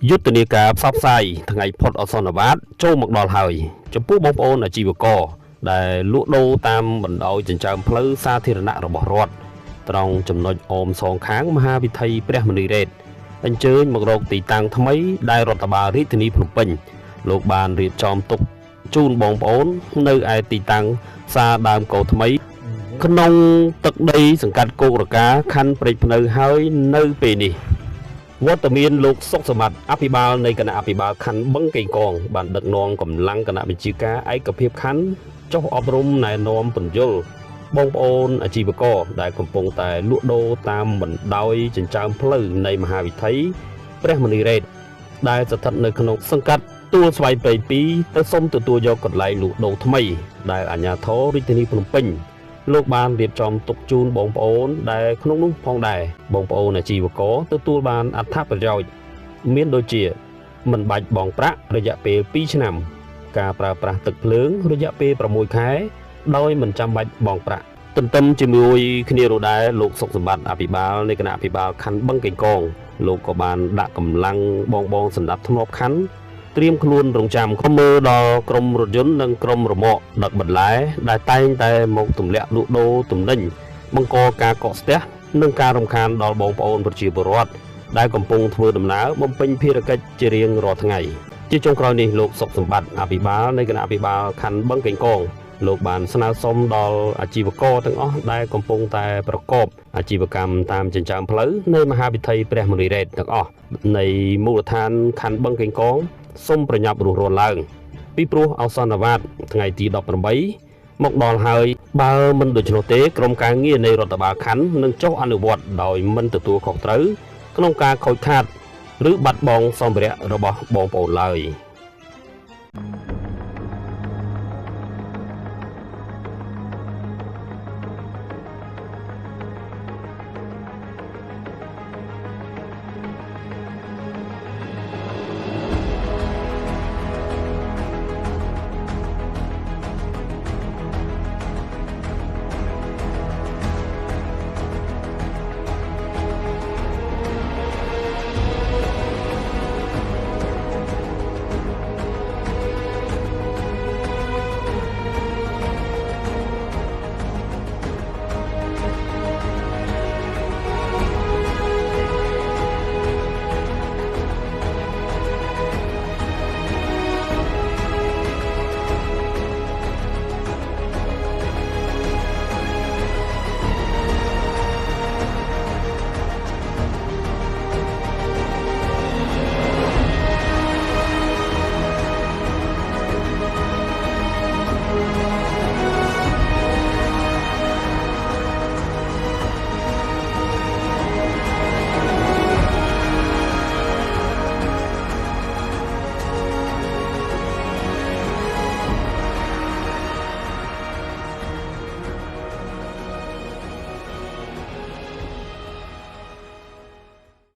យុទ្ធនាការផ្សព្វផ្សាយថ្ងៃផុតអសន្នវត្តចូលមកដល់ហើយចំពោះបងប្អូនអាជីវករដែលលក់ដូរតាមបណ្ដោយចិញ្ចើមផ្លូវសាធារណៈរបស់រដ្ឋត្រង់ចំណុចអូមសងខាងមហាវិថីព្រះមនីរ៉េតអញ្ជើញមករកទីតាំងថ្មីដែលរដ្ឋបាលរាជធានីភ្នំពេញលោកបានរៀបចំទុកជូនបងប្អូននៅឯទីតាំងផ្សារដើមកោថ្មីក្នុងទឹកដីសង្កាត់គោករកាខណ្ឌព្រែកភ្នៅហើយនៅពេលនេះវត្តមានលោកសុកសមត្ថអភិបាលនៃគណៈអភិបាលខណ្ឌបឹងកេងកងបានដឹកនាំកម្លាំងគណៈបញ្ជាការឯកភាពខណ្ឌចុះអប់រំណែនាំពន្យល់បងប្អូនអាជីវករដែលកំពុងតែលក់ដូរតាមបណ្ដោយចិញ្ចើមផ្លូវនៃមហាវិថីព្រះមនីរ៉េតដែលស្ថិតនៅក្នុងសង្កាត់ទួលស្វាយព្រៃ2ទៅសុំទទួលយកកន្លែងលក់ដូរថ្មីដែលអាជ្ញាធររាជធានីភ្នំពេញលោកបានរៀបចំទុកជូនបងប្អូនដែលក្នុងនោះផងដែរបងប្អូនអាជីវករទទួលបានអត្ថប្រយោជន៍មានដូចជាមិនបាច់បង់ប្រាក់រយៈពេល2ឆ្នាំការប្រើប្រាស់ទឹកភ្លើងរយៈពេល6ខែដោយមិនចាំបាច់បង់ប្រាក់ទន្ទឹមជាមួយគ្នានោះដែរលោកសុកសម្បត្តិអភិបាលនៃគណៈអភិបាលខណ្ឌបឹងកេងកងលោកក៏បានដាក់កម្លាំងបងសម្ដាប់ធ្នាប់ខណ្ឌត្រៀមខ្លួនរងចាំខំមើលដល់ក្រុមរថយន្តនិងក្រុមរមាក់ដឹកបន្លែដែលតែងតែមកទម្លាក់លក់ដូរទំនិញបង្កការកកស្ទះនិងការរំខានដល់បងប្អូនប្រជាពលរដ្ឋដែលកំពុងធ្វើដំណើរបំពេញភារកិច្ចជារៀងរាល់ថ្ងៃជាចុងក្រោយនេះលោកសុកសម្បត្តិអភិបាលនៃគណៈអភិបាលខណ្ឌបឹងកេងកងលោកបានស្នើសុំដល់អាជីវករទាំងអស់ដែលកំពុងតែប្រកបអាជីវកម្មតាមចិញ្ចើមផ្លូវនៃមហាវិថីព្រះមនីរ៉េតទាំងអស់នៃមូលដ្ឋានខណ្ឌបឹងកេងកងសូមប្រញាប់រស់រានឡើងពីព្រោះអសន្នវត្តថ្ងៃទី18មកដល់ហើយបើមិនដូច្នោះទេក្រុមការងារនៃរដ្ឋបាលខណ្ឌនឹងចុះអនុវត្តដោយមិនទទួលខុសត្រូវក្នុងការខូចខាតឬបាត់បង់សម្ភារៈរបស់បងប្អូនឡើយ